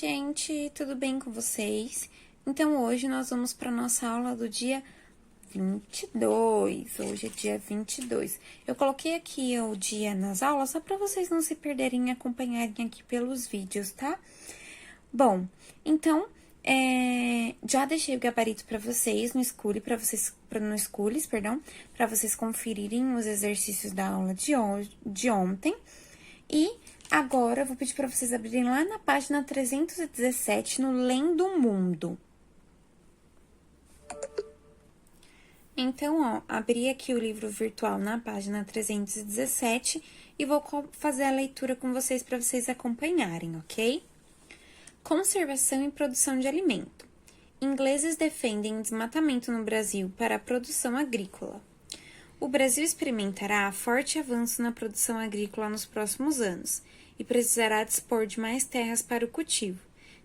gente, tudo bem com vocês? Então, hoje nós vamos para nossa aula do dia 22. Hoje é dia 22. Eu coloquei aqui o dia nas aulas só para vocês não se perderem e acompanharem aqui pelos vídeos, tá? Bom, então, já deixei o gabarito para vocês no School, para vocês conferirem os exercícios da aula de ontem. E agora eu vou pedir para vocês abrirem lá na página 317, no Lendo o Mundo. Então, ó, abri aqui o livro virtual na página 317 e vou fazer a leitura com vocês para vocês acompanharem, ok? Conservação e produção de alimento. Ingleses defendem desmatamento no Brasil para a produção agrícola. O Brasil experimentará forte avanço na produção agrícola nos próximos anos e precisará dispor de mais terras para o cultivo.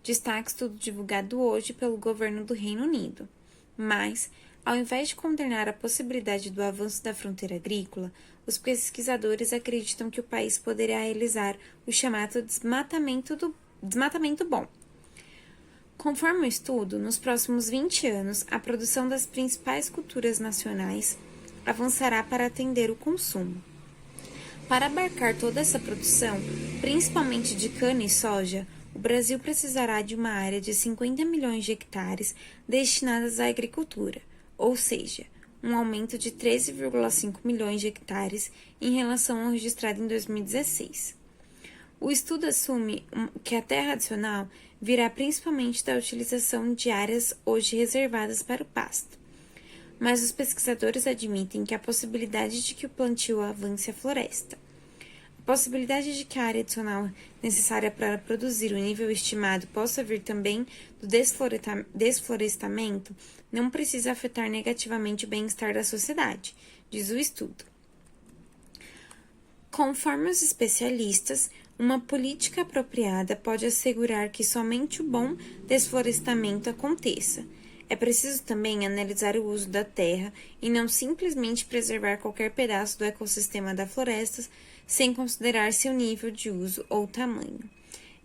Destaque estudo divulgado hoje pelo governo do Reino Unido. Mas, ao invés de condenar a possibilidade do avanço da fronteira agrícola, os pesquisadores acreditam que o país poderá realizar o chamado desmatamento bom. Conforme o estudo, nos próximos 20 anos, a produção das principais culturas nacionais avançará para atender o consumo. Para abarcar toda essa produção, principalmente de cana e soja, o Brasil precisará de uma área de 50 milhões de hectares destinadas à agricultura, ou seja, um aumento de 13,5 milhões de hectares em relação ao registrado em 2016. O estudo assume que a terra adicional virá principalmente da utilização de áreas hoje reservadas para o pasto. Mas os pesquisadores admitem que a possibilidade de que o plantio avance a floresta. A possibilidade de que a área adicional necessária para produzir o nível estimado possa vir também do desflorestamento não precisa afetar negativamente o bem-estar da sociedade, diz o estudo. Conforme os especialistas, uma política apropriada pode assegurar que somente o bom desflorestamento aconteça. É preciso também analisar o uso da terra e não simplesmente preservar qualquer pedaço do ecossistema da floresta sem considerar seu nível de uso ou tamanho.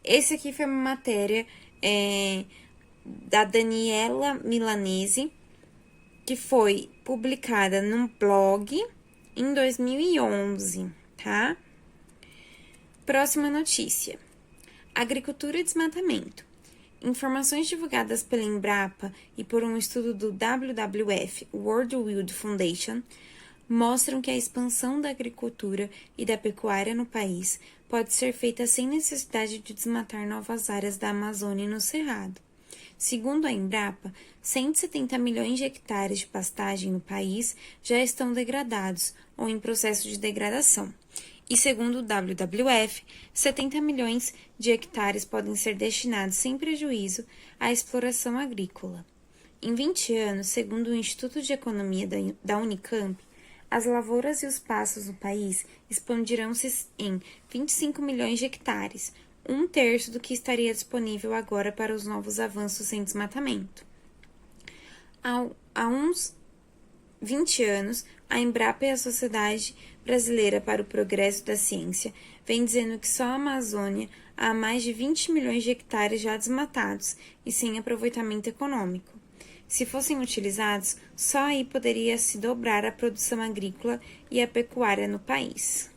Esse aqui foi uma matéria da Daniela Milanese, que foi publicada num blog em 2011, tá? Próxima notícia. Agricultura e desmatamento. Informações divulgadas pela Embrapa e por um estudo do WWF, World Wildlife Foundation, mostram que a expansão da agricultura e da pecuária no país pode ser feita sem necessidade de desmatar novas áreas da Amazônia e no Cerrado. Segundo a Embrapa, 170 milhões de hectares de pastagem no país já estão degradados ou em processo de degradação. E segundo o WWF, 70 milhões de hectares podem ser destinados sem prejuízo à exploração agrícola. Em 20 anos, segundo o Instituto de Economia da Unicamp, as lavouras e os pastos no país expandirão-se em 25 milhões de hectares, um terço do que estaria disponível agora para os novos avanços sem desmatamento. Há uns 20 anos, a Embrapa e a Sociedade Brasileira para o Progresso da Ciência vem dizendo que só a Amazônia há mais de 20 milhões de hectares já desmatados e sem aproveitamento econômico. Se fossem utilizados, só aí poderia se dobrar a produção agrícola e a pecuária no país.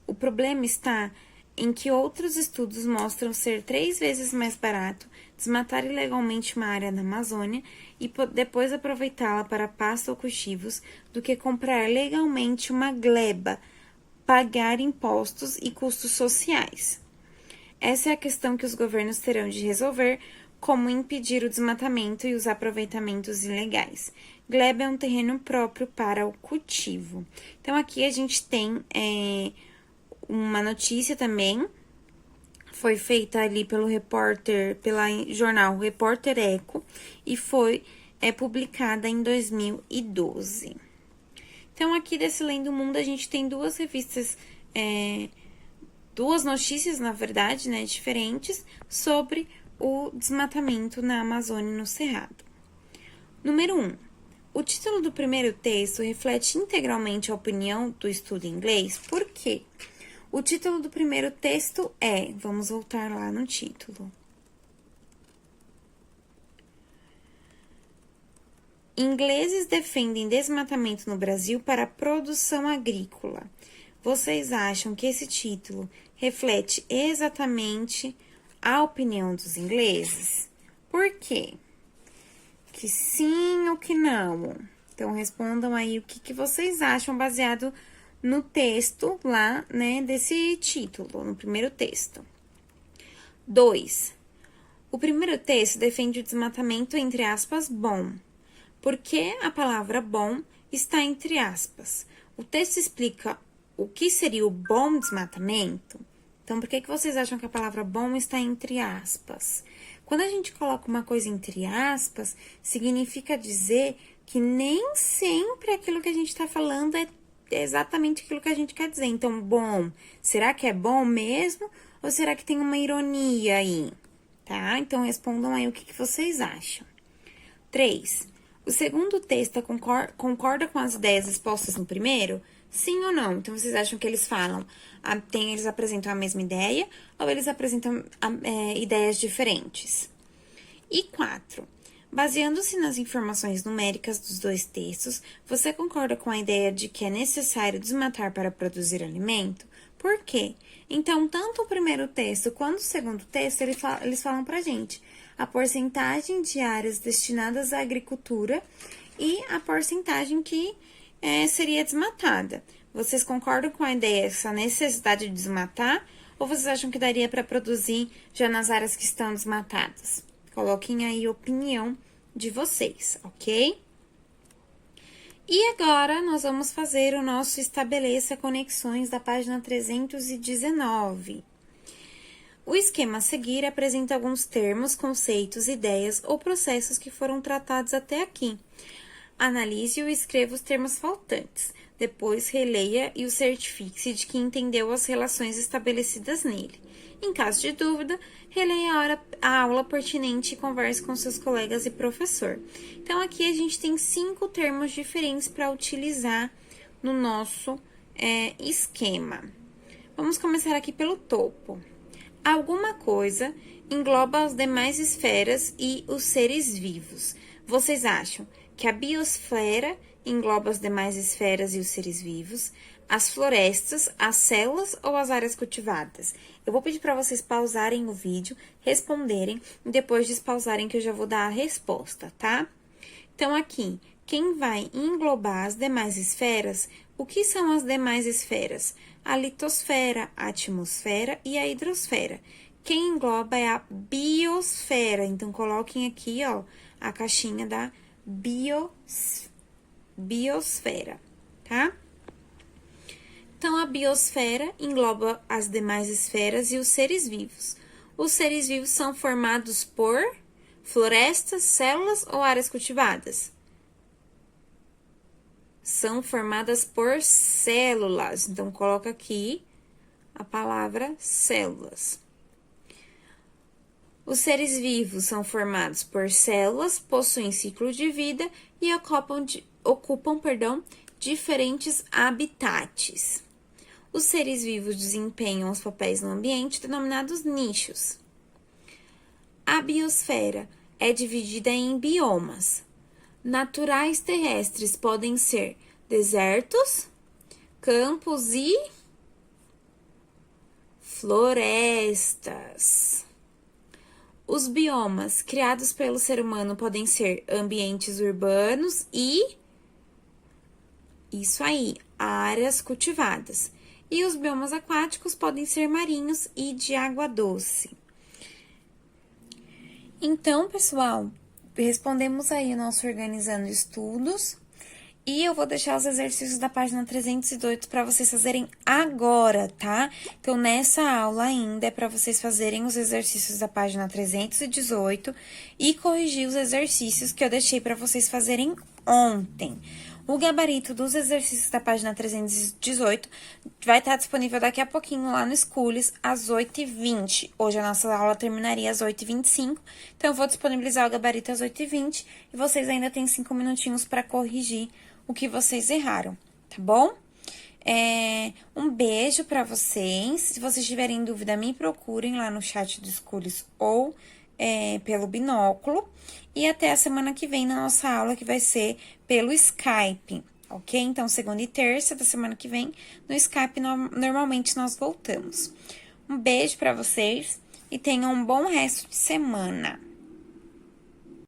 O problema está em que outros estudos mostram ser 3 vezes mais barato desmatar ilegalmente uma área da Amazônia e depois aproveitá-la para pasto ou cultivos do que comprar legalmente uma gleba, pagar impostos e custos sociais. Essa é a questão que os governos terão de resolver, como impedir o desmatamento e os aproveitamentos ilegais. Gleba é um terreno próprio para o cultivo. Então, aqui a gente tem uma notícia também, foi feita ali pelo jornal Repórter Eco e foi publicada em 2012. Então, aqui desse Lendo o Mundo, a gente tem duas revistas, duas notícias, na verdade, né, diferentes, sobre o desmatamento na Amazônia e no Cerrado. Número 1. O título do primeiro texto reflete integralmente a opinião do estudo inglês, por quê? O título do primeiro texto é, vamos voltar lá no título. Ingleses defendem desmatamento no Brasil para a produção agrícola. Vocês acham que esse título reflete exatamente a opinião dos ingleses? Por quê? Que sim ou que não? Então, respondam aí o que vocês acham baseado no texto lá, né, desse título, no primeiro texto. 2. O primeiro texto defende o desmatamento, entre aspas, bom. Por que a palavra bom está entre aspas? O texto explica o que seria o bom desmatamento. Então, por que vocês acham que a palavra bom está entre aspas? Quando a gente coloca uma coisa entre aspas, significa dizer que nem sempre aquilo que a gente está falando é exatamente aquilo que a gente quer dizer. Então, bom, será que é bom mesmo? Ou será que tem uma ironia aí? Tá? Então, respondam aí o que vocês acham. 3. O segundo texto concorda com as ideias expostas no primeiro? Sim ou não? Então, vocês acham que eles falam, eles apresentam a mesma ideia ou eles apresentam ideias diferentes? E 4. Baseando-se nas informações numéricas dos dois textos, você concorda com a ideia de que é necessário desmatar para produzir alimento? Por quê? Então, tanto o primeiro texto quanto o segundo texto, eles falam pra gente a porcentagem de áreas destinadas à agricultura e a porcentagem que seria desmatada. Vocês concordam com a ideia dessa necessidade de desmatar? Ou vocês acham que daria para produzir já nas áreas que estão desmatadas? Coloquem aí a opinião de vocês, ok? E agora, nós vamos fazer o nosso Estabeleça Conexões da página 319. O esquema a seguir apresenta alguns termos, conceitos, ideias ou processos que foram tratados até aqui. Analise e escreva os termos faltantes. Depois, releia e o certifique-se de que entendeu as relações estabelecidas nele. Em caso de dúvida, releia a aula pertinente e converse com seus colegas e professor. Então, aqui a gente tem 5 termos diferentes para utilizar no nosso esquema. Vamos começar aqui pelo topo. Alguma coisa engloba as demais esferas e os seres vivos. Vocês acham que a biosfera engloba as demais esferas e os seres vivos, as florestas, as células ou as áreas cultivadas? Eu vou pedir para vocês pausarem o vídeo, responderem e depois despausarem que eu já vou dar a resposta, tá? Então, aqui, quem vai englobar as demais esferas, o que são as demais esferas? A litosfera, a atmosfera e a hidrosfera. Quem engloba é a biosfera. Então, coloquem aqui, ó, a caixinha da biosfera, tá? Então, a biosfera engloba as demais esferas e os seres vivos. Os seres vivos são formados por florestas, células ou áreas cultivadas? São formadas por células. Então, coloca aqui a palavra células. Os seres vivos são formados por células, possuem ciclo de vida e ocupam diferentes habitats. Os seres vivos desempenham os papéis no ambiente denominados nichos. A biosfera é dividida em biomas. Naturais terrestres podem ser desertos, campos e florestas. Os biomas criados pelo ser humano podem ser ambientes urbanos e, isso aí, áreas cultivadas. E os biomas aquáticos podem ser marinhos e de água doce. Então, pessoal, respondemos aí o nosso Organizando Estudos. E eu vou deixar os exercícios da página 308 para vocês fazerem agora, tá? Então, nessa aula ainda é para vocês fazerem os exercícios da página 318 e corrigir os exercícios que eu deixei para vocês fazerem ontem. O gabarito dos exercícios da página 318 vai estar disponível daqui a pouquinho lá no Schools, às 8h20. Hoje a nossa aula terminaria às 8h25, então eu vou disponibilizar o gabarito às 8h20 e vocês ainda têm 5 minutinhos para corrigir o que vocês erraram, tá bom? Um beijo para vocês. Se vocês tiverem dúvida, me procurem lá no chat do Escolhas ou pelo binóculo. E até a semana que vem na nossa aula, que vai ser pelo Skype, ok? Então, segunda e terça da semana que vem, no Skype, normalmente nós voltamos. Um beijo para vocês e tenham um bom resto de semana.